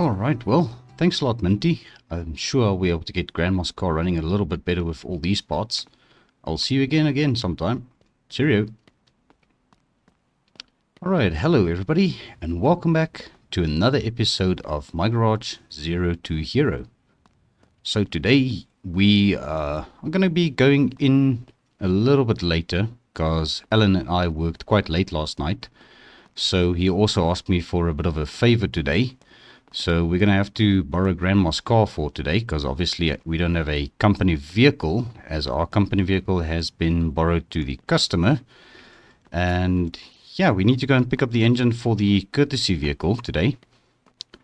Alright, well, thanks a lot, Minty. I'm sure I'll be able to get Grandma's car running a little bit better with all these parts. I'll see you again sometime. Cheerio. Alright, hello everybody, and welcome back to another episode of My Garage Zero to Hero. So today we are going to be going in a little bit later, because Alan and I worked quite late last night. So he also asked me for a bit of a favor today. So we're going to have to borrow Grandma's car for today, because obviously we don't have a company vehicle, as our company vehicle has been borrowed to the customer. And yeah, we need to go and pick up the engine for the courtesy vehicle today.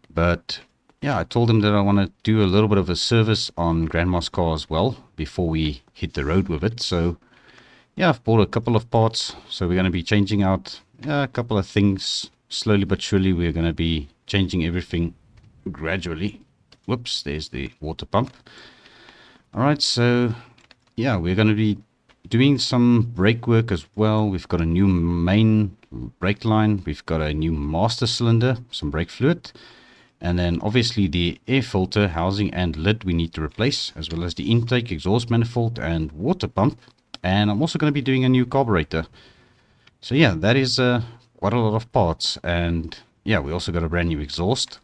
But yeah, I told him that I want to do a little bit of a service on Grandma's car as well before we hit the road with it. So yeah, I've bought a couple of parts. So we're going to be changing out a couple of things. Slowly but surely we're going to be changing everything gradually. Whoops, there's the water pump. Alright, so yeah, we're going to be doing some brake work as well. We've got a new main brake line. We've got a new master cylinder, some brake fluid. And then obviously the air filter, housing and lid we need to replace, as well as the intake, exhaust manifold and water pump. And I'm also going to be doing a new carburetor. So yeah, that is quite a lot of parts. And yeah, we also got a brand new exhaust.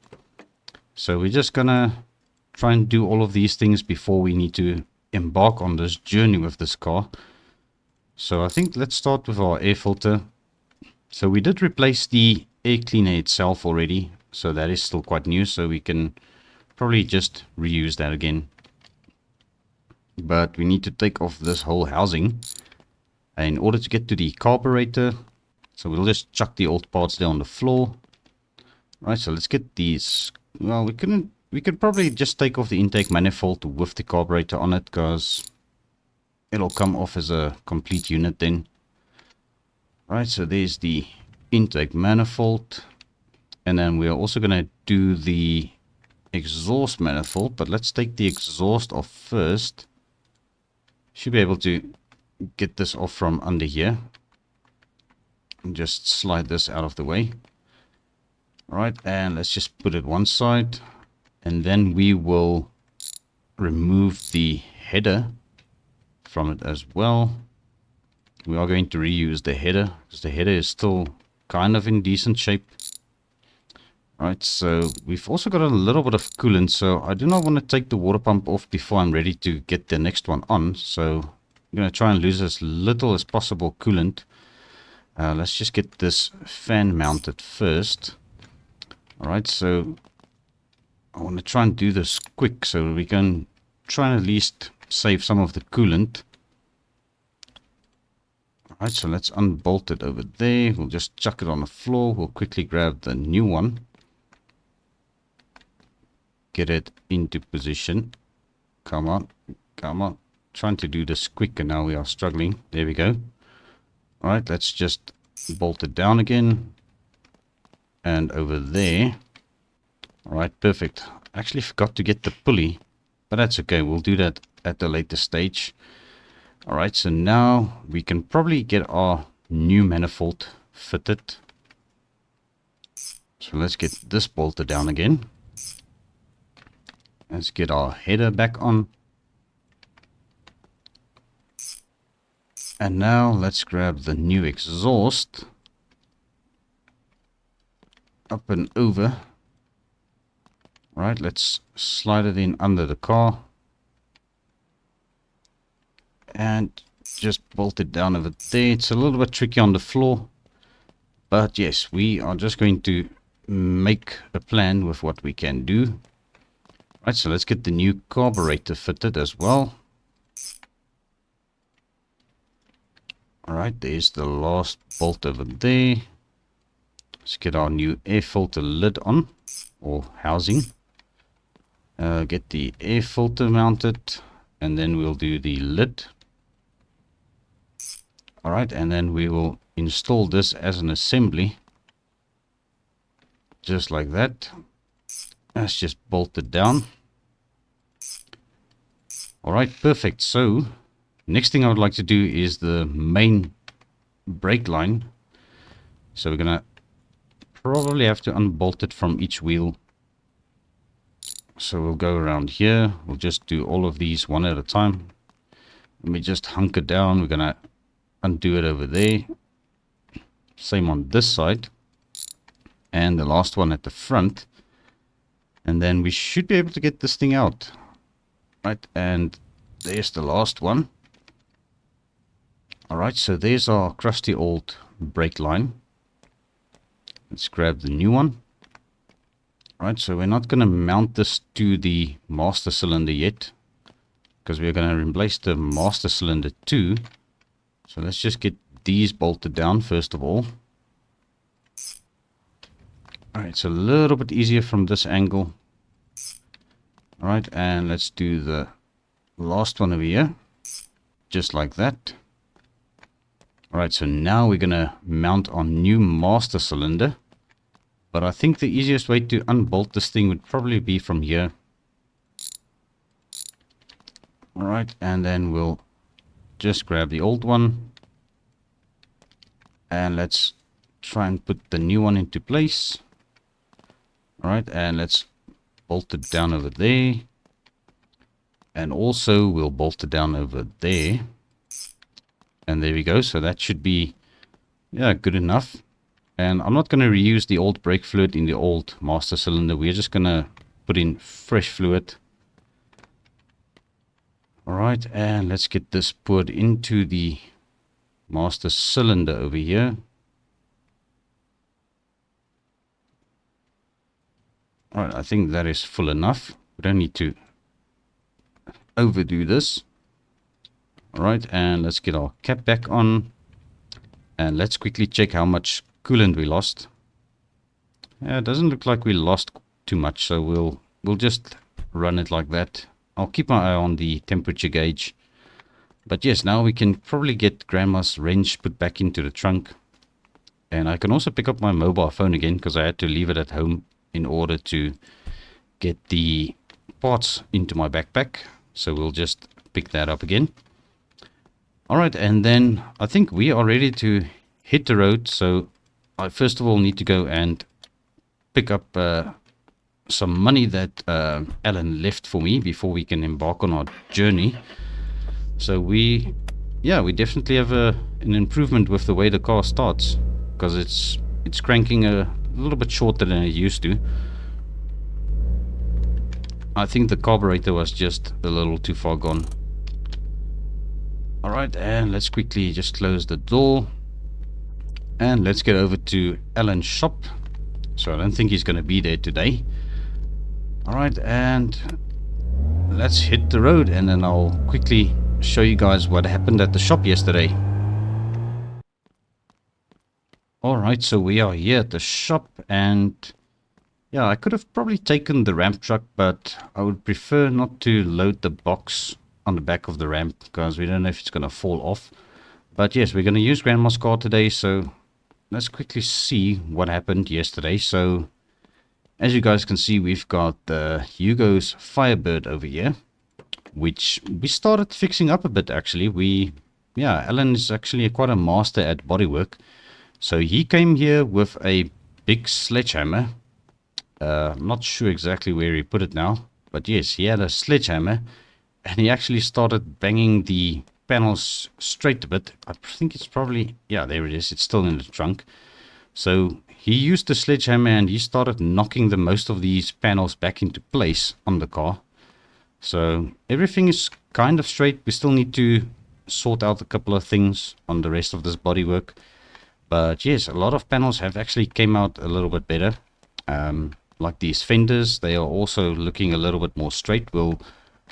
So we're just going to try and do all of these things before we need to embark on this journey with this car. So I think let's start with our air filter. So we did replace the air cleaner itself already. So that is still quite new. So we can probably just reuse that again. But we need to take off this whole housing in order to get to the carburetor. So we'll just chuck the old parts there on the floor. Right, so let's get these. Well, we could probably just take off the intake manifold with the carburetor on it, because it'll come off as a complete unit then. Right, so there's the intake manifold. And then we're also going to do the exhaust manifold, but let's take the exhaust off first. Should be able to get this off from under here. And just slide this out of the way. Alright, and let's just put it one side. And then we will remove the header from it as well. We are going to reuse the header, because the header is still kind of in decent shape. Alright, so we've also got a little bit of coolant, so I do not want to take the water pump off before I'm ready to get the next one on. So I'm going to try and lose as little as possible coolant. Let's just get this fan mounted first. Alright, so I want to try and do this quick so we can try and at least save some of the coolant. Alright, so let's unbolt it over there. We'll just chuck it on the floor. We'll quickly grab the new one. Get it into position. Come on, come on. Trying to do this quick and now we are struggling. There we go. Alright, let's just bolt it down again. And over there. Alright, perfect. Actually forgot to get the pulley, but that's okay. We'll do that at a later stage. Alright, so now we can probably get our new manifold fitted. So let's get this bolted down again. Let's get our header back on. And now let's grab the new exhaust. Up and over. Right, let's slide it in under the car. And just bolt it down over there. It's a little bit tricky on the floor. But yes, we are just going to make a plan with what we can do. Right, so let's get the new carburetor fitted as well. Alright, there's the last bolt over there. Let's get our new air filter lid on, or housing. Get the air filter mounted, and then we'll do the lid. Alright, and then we will install this as an assembly. Just like that. Let's just bolt it down. Alright, perfect. So, next thing I would like to do is the main brake line. So we're going to probably have to unbolt it from each wheel. So we'll go around here. We'll just do all of these one at a time. Let me just hunker down. We're going to undo it over there. Same on this side. And the last one at the front. And then we should be able to get this thing out. Right, and there's the last one. Alright, so there's our crusty old brake line. Let's grab the new one. Alright, so we're not going to mount this to the master cylinder yet, because we're going to replace the master cylinder too. So let's just get these bolted down first of all. Alright, it's a little bit easier from this angle. Alright, and let's do the last one over here. Just like that. Alright, so now we're going to mount our new master cylinder. But I think the easiest way to unbolt this thing would probably be from here. Alright, and then we'll just grab the old one. And let's try and put the new one into place. Alright, and let's bolt it down over there. And also we'll bolt it down over there. And there we go. So that should be, yeah, good enough. And I'm not going to reuse the old brake fluid in the old master cylinder. We're just going to put in fresh fluid. Alright, and let's get this poured into the master cylinder over here. Alright, I think that is full enough. We don't need to overdo this. Alright, and let's get our cap back on. And let's quickly check how much coolant we lost. Yeah, it doesn't look like we lost too much, so we'll just run it like that. I'll keep my eye on the temperature gauge. But yes, now we can probably get Grandma's wrench put back into the trunk. And I can also pick up my mobile phone again, because I had to leave it at home in order to get the parts into my backpack. So we'll just pick that up again. Alright, and then I think we are ready to hit the road. So I first of all need to go and pick up some money that Alan left for me before we can embark on our journey. So we definitely have an improvement with the way the car starts, because it's cranking a little bit shorter than it used to. I think the carburetor was just a little too far gone. Alright, and let's quickly just close the door. And let's get over to Alan's shop. So I don't think he's going to be there today. Alright, and let's hit the road, and then I'll quickly show you guys what happened at the shop yesterday. Alright, so we are here at the shop, and yeah, I could have probably taken the ramp truck, but I would prefer not to load the box on the back of the ramp, because we don't know if it's going to fall off. But yes, we're going to use Grandma's car today, so let's quickly see what happened yesterday. So as you guys can see, we've got Hugo's Firebird over here, which we started fixing up a bit actually. Alan is actually quite a master at bodywork. So he came here with a big sledgehammer. I'm not sure exactly where he put it now, but yes, he had a sledgehammer, and he actually started banging the panels straight a bit. I think it's probably, yeah, there it is. It's still in the trunk. So he used the sledgehammer and he started knocking most of these panels back into place on the car. So everything is kind of straight. We still need to sort out a couple of things on the rest of this bodywork. But yes, a lot of panels have actually came out a little bit better. Like these fenders, they are also looking a little bit more straight. We'll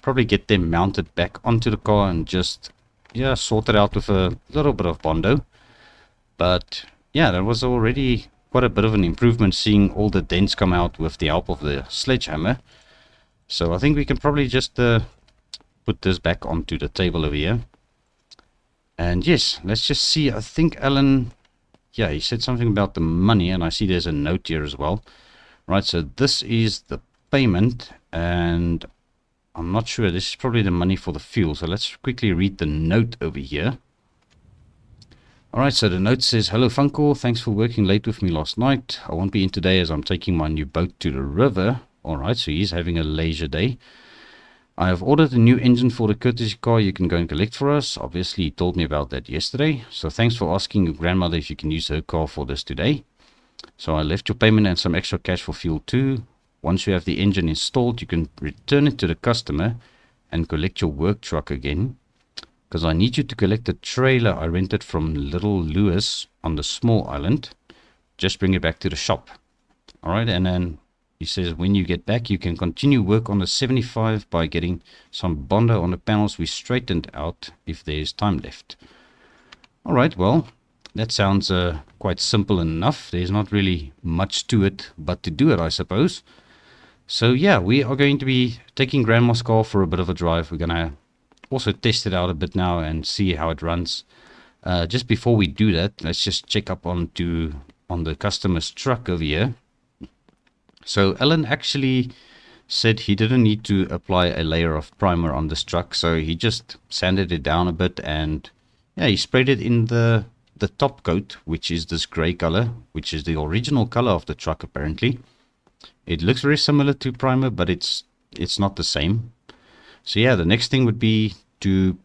probably get them mounted back onto the car and just, yeah, sort it out with a little bit of Bondo. But yeah, that was already quite a bit of an improvement, seeing all the dents come out with the help of the sledgehammer. So I think we can probably just put this back onto the table over here. And yes, let's just see. I think Alan, yeah, he said something about the money, and I see there's a note here as well. Right, so this is the payment, and I'm not sure. This is probably the money for the fuel. So let's quickly read the note over here. Alright, so the note says, "Hello FUNCLE, thanks for working late with me last night. I won't be in today as I'm taking my new boat to the river. Alright, so he's having a leisure day. I have ordered a new engine for the courtesy car you can go and collect for us. Obviously, he told me about that yesterday. So thanks for asking your grandmother if you can use her car for this today. So I left your payment and some extra cash for fuel too. Once you have the engine installed, you can return it to the customer and collect your work truck again. Because I need you to collect the trailer I rented from Lil Louis on the small island. Just bring it back to the shop. Alright, and then he says when you get back, you can continue work on the 75 by getting some Bondo on the panels we straightened out if there's time left. Alright, well, that sounds quite simple enough. There's not really much to it but to do it, I suppose. So yeah, we are going to be taking Grandma's car for a bit of a drive. We're going to also test it out a bit now and see how it runs. Just before we do that, let's just check up on the customer's truck over here. So Alan actually said he didn't need to apply a layer of primer on this truck, so he just sanded it down a bit and yeah, he sprayed it in the top coat, which is this gray color, which is the original color of the truck apparently. It looks very similar to primer, but it's not the same. So yeah, the next thing would be to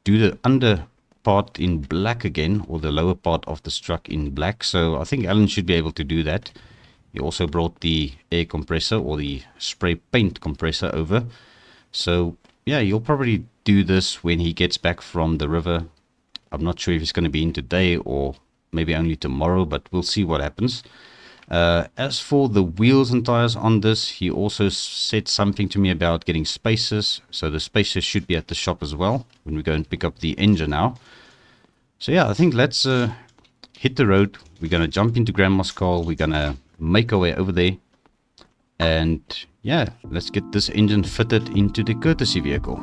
do the under part in black again, or the lower part of this truck in black. So I think Alan should be able to do that. He also brought the air compressor or the spray paint compressor over. So yeah, he'll probably do this when he gets back from the river. I'm not sure if it's going to be in today or maybe only tomorrow, but we'll see what happens. As for the wheels and tires on this, he also said something to me about getting spacers. So the spacers should be at the shop as well when we go and pick up the engine now. So yeah, I think let's hit the road. We're going to jump into Grandma's car. We're going to make our way over there. And yeah, let's get this engine fitted into the courtesy vehicle.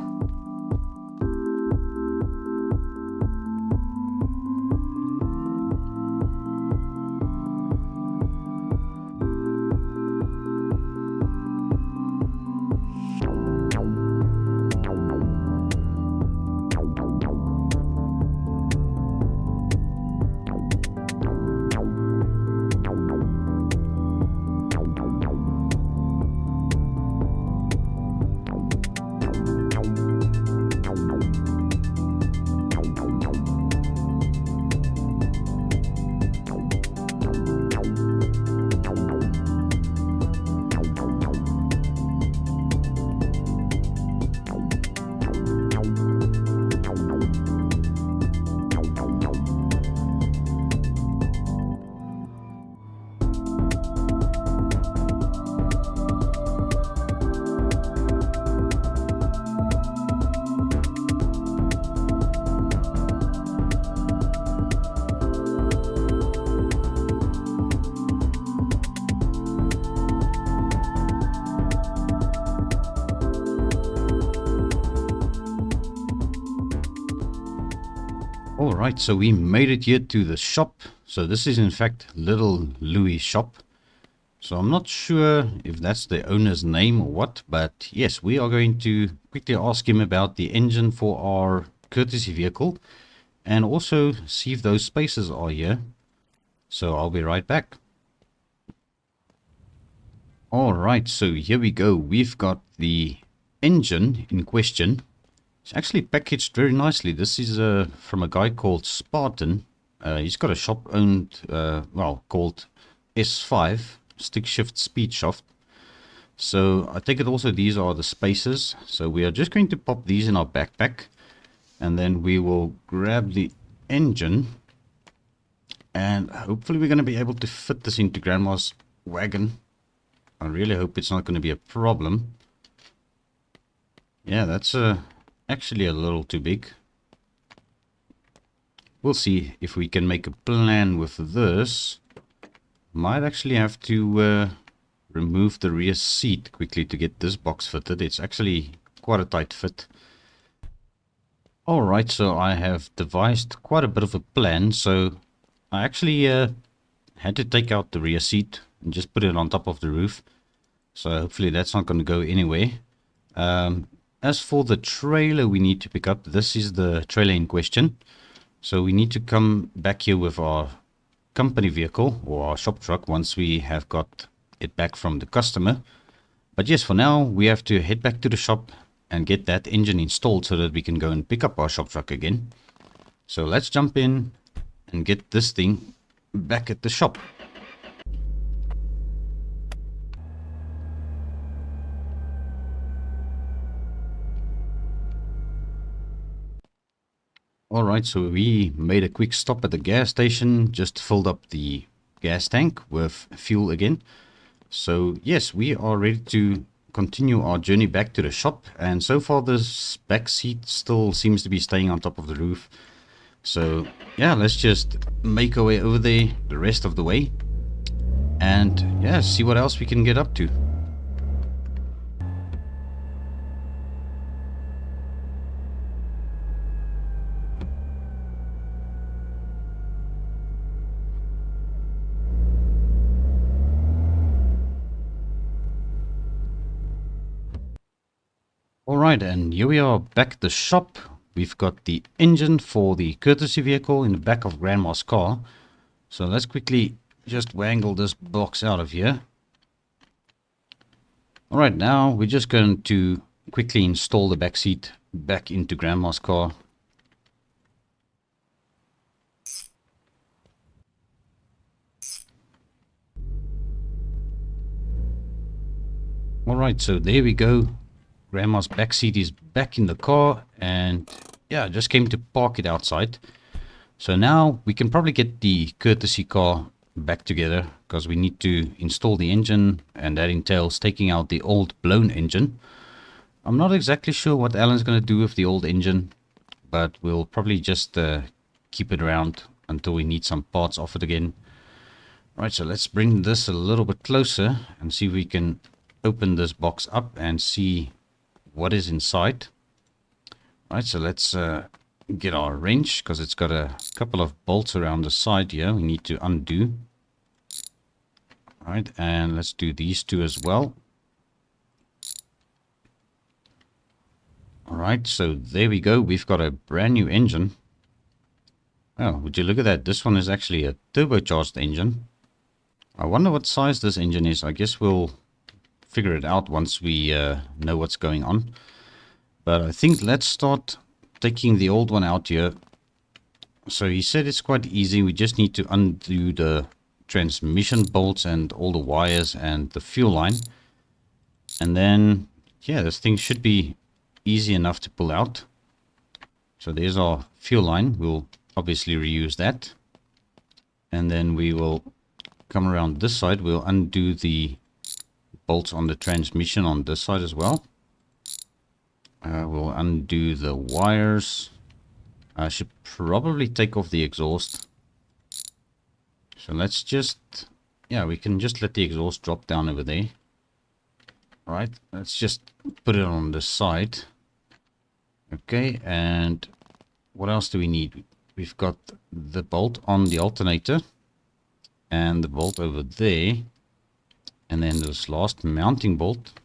Alright, so we made it here to the shop. So this is in fact Lil Louis shop. So I'm not sure if that's the owner's name or what, but yes, we are going to quickly ask him about the engine for our courtesy vehicle and also see if those spacers are here. So I'll be right back. Alright, so here we go. We've got the engine in question. It's actually packaged very nicely. This is from a guy called Spartan. He's got a shop owned, called S5, Stick Shift Speed Shaft. So I take it also these are the spacers. So we are just going to pop these in our backpack. And then we will grab the engine. And hopefully we're going to be able to fit this into Grandma's wagon. I really hope it's not going to be a problem. Yeah, that's actually a little too big. We'll see if we can make a plan with this. Might actually have to remove the rear seat quickly to get this box fitted. It's actually quite a tight fit. Alright, so I have devised quite a bit of a plan. So I actually had to take out the rear seat and just put it on top of the roof. So hopefully that's not going to go anywhere. As for the trailer we need to pick up, this is the trailer in question. So we need to come back here with our company vehicle or our shop truck once we have got it back from the customer. But yes, for now, we have to head back to the shop and get that engine installed so that we can go and pick up our shop truck again. So let's jump in and get this thing back at the shop. Alright, so we made a quick stop at the gas station, just filled up the gas tank with fuel again. So yes, we are ready to continue our journey back to the shop, and so far this back seat still seems to be staying on top of the roof. So yeah, let's just make our way over there the rest of the way and yeah, see what else we can get up to. Alright, and here we are back at the shop. We've got the engine for the courtesy vehicle in the back of Grandma's car. So let's quickly just wangle this box out of here. Alright, now we're just going to quickly install the back seat back into Grandma's car. Alright, so there we go. Grandma's back seat is back in the car, and yeah, I just came to park it outside. So now we can probably get the courtesy car back together, because we need to install the engine, and that entails taking out the old blown engine. I'm not exactly sure what Alan's going to do with the old engine, but we'll probably just keep it around until we need some parts off it again. Right, so let's bring this a little bit closer and see if we can open this box up and see what is inside. Right, so let's get our wrench, because it's got a couple of bolts around the side here we need to undo. Right, and let's do these two as well. Alright, so there we go. We've got a brand new engine. Oh, would you look at that? This one is actually a turbocharged engine. I wonder what size this engine is. I guess we'll figure it out once we know what's going on. But I think let's start taking the old one out here. So he said it's quite easy. We just need to undo the transmission bolts and all the wires and the fuel line. And then, yeah, this thing should be easy enough to pull out. So there's our fuel line. We'll obviously reuse that. And then we will come around this side. We'll undo the bolts on the transmission on this side as well. We'll undo the wires. I should probably take off the exhaust. So let's just, yeah, we can just let the exhaust drop down over there. Right, let's just put it on this side. Okay, and what else do we need? We've got the bolt on the alternator and the bolt over there. And then this last mounting bolt.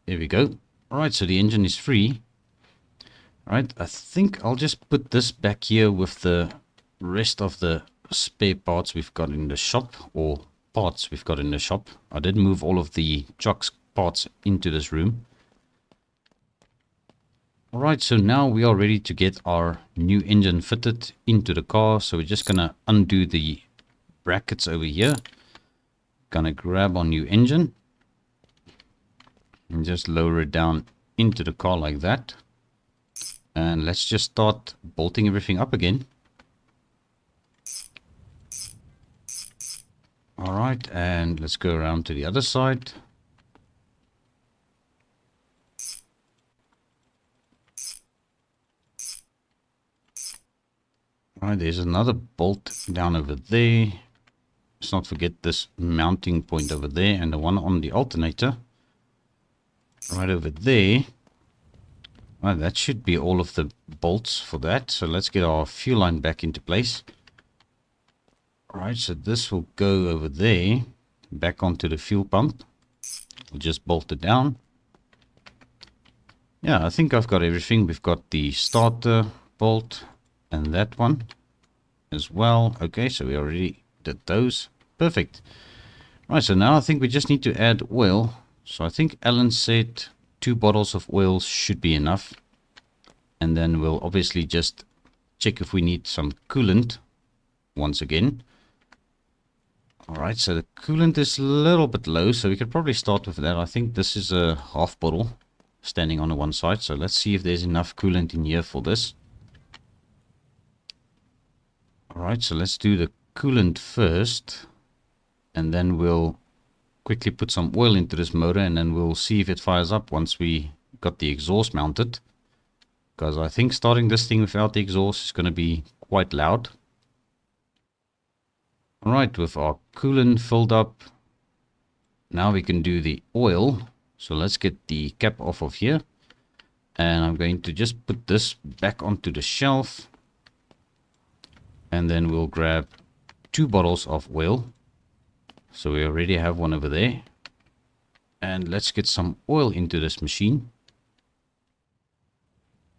There we go. Alright, so the engine is free. Alright, I think I'll just put this back here with the rest of the spare parts we've got in the shop. Or parts we've got in the shop. I did move all of the truck's parts into this room. Alright, so now we are ready to get our new engine fitted into the car. So we're just going to undo the brackets over here. Gonna grab our new engine and just lower it down into the car like that. And let's just start bolting everything up again. Alright, and let's go around to the other side. Alright, there's another bolt down over there. Let's not forget this mounting point over there and the one on the alternator right over there. Well, that should be all of the bolts for that. So let's get our fuel line back into place. Alright, so this will go over there, back onto the fuel pump. We'll just bolt it down. Yeah, I think I've got everything. We've got the starter bolt and that one as well. Okay, so we already did those. Perfect. Right, so now I think we just need to add oil. So I think Alan said 2 bottles of oil should be enough. And then we'll obviously just check if we need some coolant once again. Alright, so the coolant is a little bit low, so we could probably start with that. I think this is a half bottle standing on the one side. So let's see if there's enough coolant in here for this. Alright, so let's do the coolant first. And then we'll quickly put some oil into this motor, and then we'll see if it fires up once we got the exhaust mounted. Because I think starting this thing without the exhaust is going to be quite loud. Alright, with our coolant filled up, now we can do the oil. So let's get the cap off of here. And I'm going to just put this back onto the shelf. And then we'll grab 2 bottles of oil. So we already have one over there. And let's get some oil into this machine.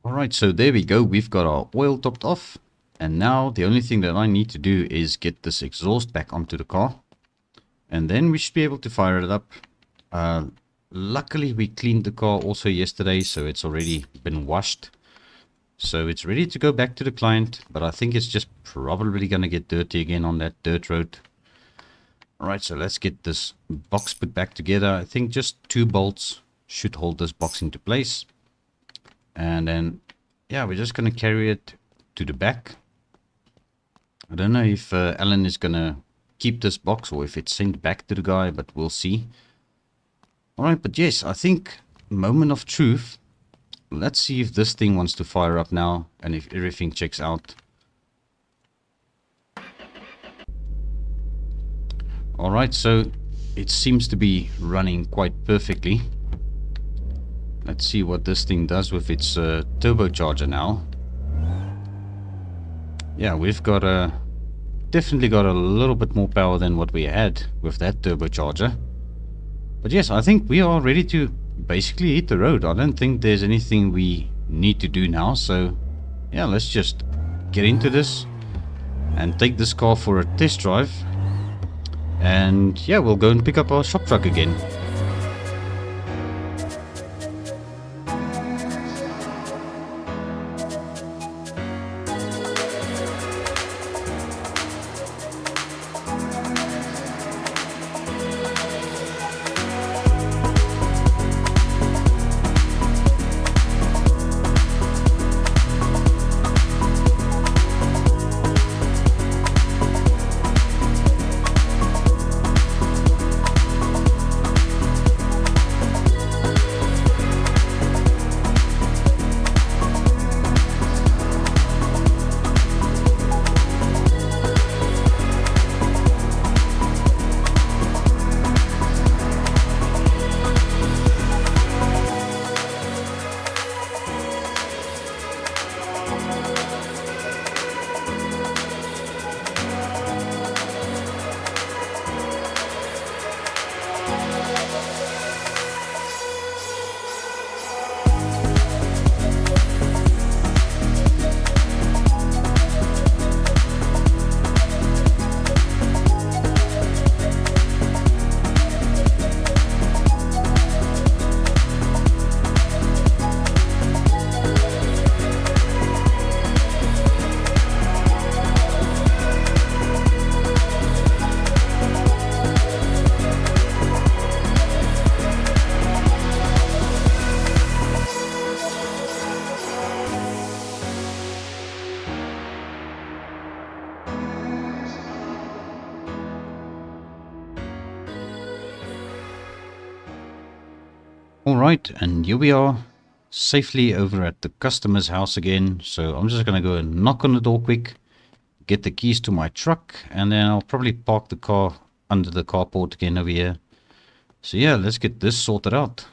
Alright, so there we go. We've got our oil topped off. And now the only thing that I need to do is get this exhaust back onto the car. And then we should be able to fire it up. Luckily we cleaned the car also yesterday, so it's already been washed. So it's ready to go back to the client, but I think it's just probably going to get dirty again on that dirt road. Alright, so let's get this box put back together. I think just 2 bolts should hold this box into place. And then, yeah, we're just going to carry it to the back. I don't know if Alan is going to keep this box or if it's sent back to the guy, but we'll see. Alright, but yes, I think moment of truth. Let's see if this thing wants to fire up now and if everything checks out. Alright, so it seems to be running quite perfectly. Let's see what this thing does with its turbocharger now. Yeah, we've got definitely got a little bit more power than what we had with that turbocharger. But yes, I think we are ready to basically hit the road. I don't think there's anything we need to do now. So yeah, let's just get into this and take this car for a test drive. And yeah, we'll go and pick up our shop truck again. Alright, and here we are, safely over at the customer's house again. So I'm just going to go and knock on the door quick, get the keys to my truck, and then I'll probably park the car under the carport again over here. So yeah, let's get this sorted out.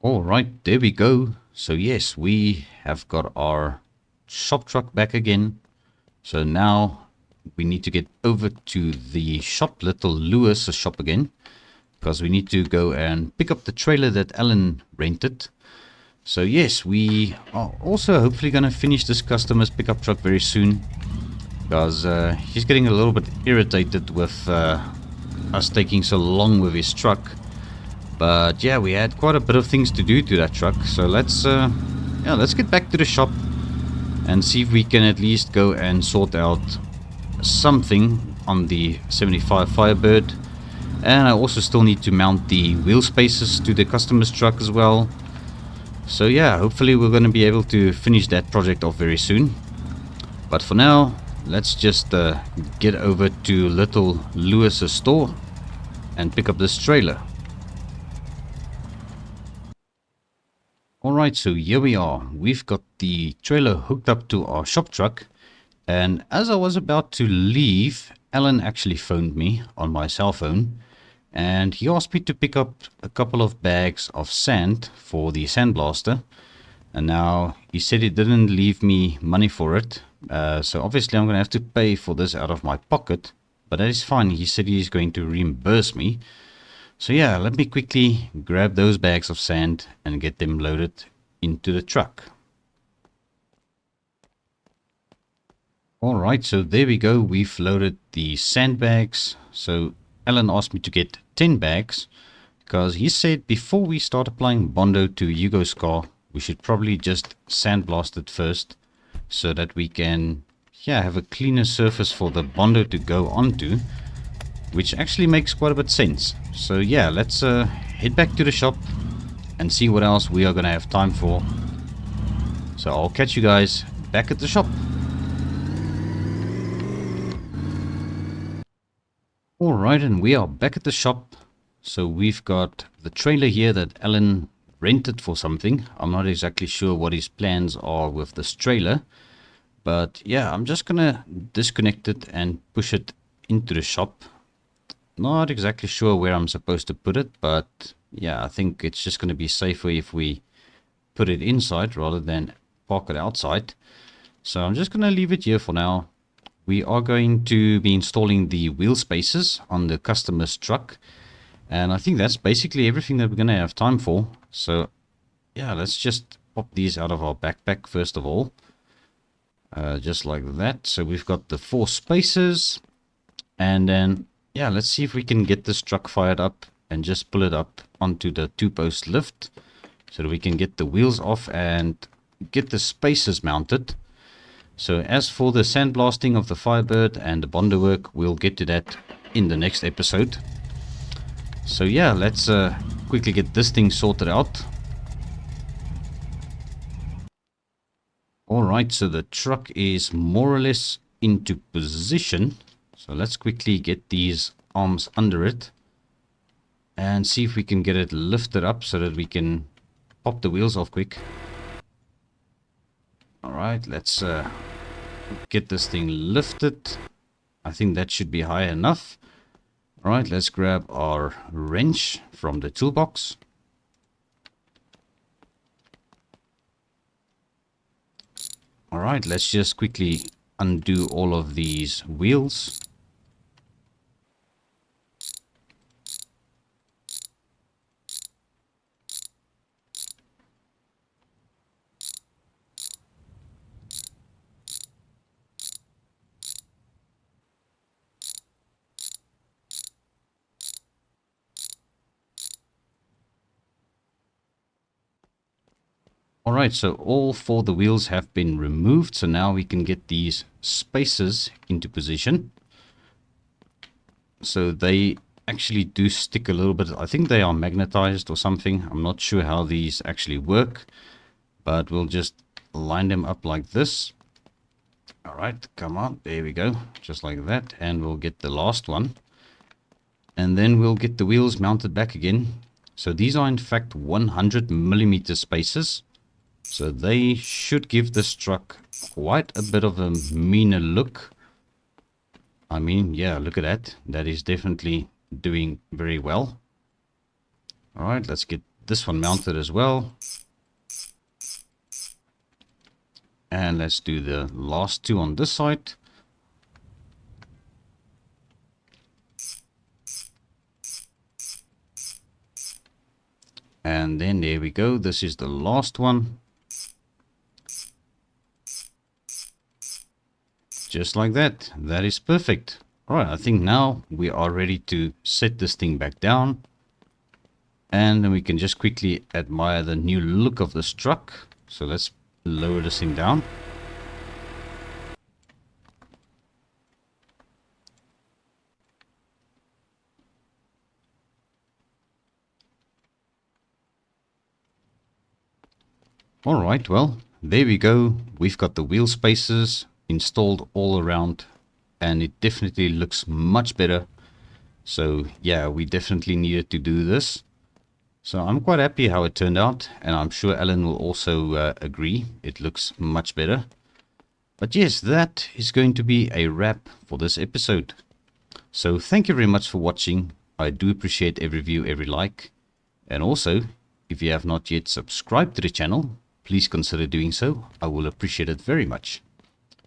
Alright, there we go. So yes, we have got our shop truck back again. So now we need to get over to the shop, Lil Louis' shop again, because we need to go and pick up the trailer that Alan rented. So yes, we are also hopefully going to finish this customer's pickup truck very soon. because he's getting a little bit irritated with us taking so long with his truck. But yeah, we had quite a bit of things to do to that truck, so let's get back to the shop and see if we can at least go and sort out something on the 75 Firebird. And I also still need to mount the wheel spaces to the customer's truck as well. So yeah, hopefully we're going to be able to finish that project off very soon. But for now, let's just get over to Little Louis's store and pick up this trailer. Alright, so here we are. We've got the trailer hooked up to our shop truck. And as I was about to leave, Alan actually phoned me on my cell phone. And he asked me to pick up a couple of bags of sand for the sandblaster. And now he said he didn't leave me money for it. So obviously I'm going to have to pay for this out of my pocket. But that is fine. He said he's going to reimburse me. So yeah, let me quickly grab those bags of sand and get them loaded into the truck. Alright, so there we go. We've loaded the sandbags. So Alan asked me to get 10 bags because he said before we start applying Bondo to Hugo's car, we should probably just sandblast it first so that we can have a cleaner surface for the Bondo to go onto, which actually makes quite a bit of sense. So yeah, let's head back to the shop and see what else we are going to have time for. So I'll catch you guys back at the shop. Alright, and we are back at the shop. So we've got the trailer here that Alan rented for something. I'm not exactly sure what his plans are with this trailer. But yeah, I'm just gonna disconnect it and push it into the shop. Not exactly sure where I'm supposed to put it, but yeah, I think it's just going to be safer if we put it inside rather than park it outside. So I'm just going to leave it here for now. We are going to be installing the wheel spaces on the customer's truck. And I think that's basically everything that we're going to have time for. So yeah, let's just pop these out of our backpack first of all. Just like that. So we've got the 4 spaces. And then yeah, let's see if we can get this truck fired up and just pull it up onto the 2-post lift so that we can get the wheels off and get the spacers mounted. So as for the sandblasting of the Firebird and the Bondo work, we'll get to that in the next episode. So yeah, let's quickly get this thing sorted out. Alright, so the truck is more or less into position. So let's quickly get these arms under it and see if we can get it lifted up so that we can pop the wheels off quick. Alright, let's get this thing lifted. I think that should be high enough. Alright, let's grab our wrench from the toolbox. Alright, let's just quickly undo all of these wheels. Alright, so all 4 of the wheels have been removed, so now we can get these spacers into position. So they actually do stick a little bit. I think they are magnetized or something. I'm not sure how these actually work, but we'll just line them up like this. Alright, come on, there we go, just like that, and we'll get the last one. And then we'll get the wheels mounted back again. So these are in fact 100mm spacers. So they should give this truck quite a bit of a meaner look. I mean, yeah, look at that. That is definitely doing very well. Alright, let's get this one mounted as well. And let's do the last 2 on this side. And then there we go. This is the last one. Just like that. That is perfect. Alright, I think now we are ready to set this thing back down. And then we can just quickly admire the new look of this truck. So let's lower this thing down. Alright, well, there we go. We've got the wheel spacers installed all around. And it definitely looks much better. So yeah, we definitely needed to do this. So I'm quite happy how it turned out, and I'm sure Alan will also agree. It looks much better. But yes, that is going to be a wrap for this episode. So thank you very much for watching. I do appreciate every view, every like. And also, if you have not yet subscribed to the channel, please consider doing so. I will appreciate it very much.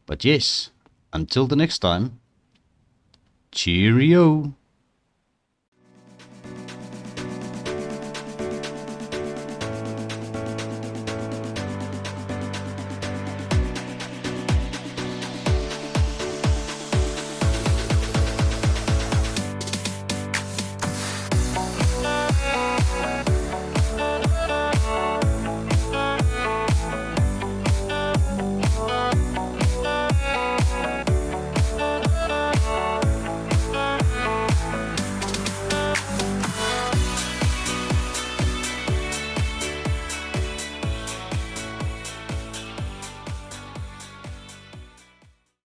But yes, until the next time, cheerio!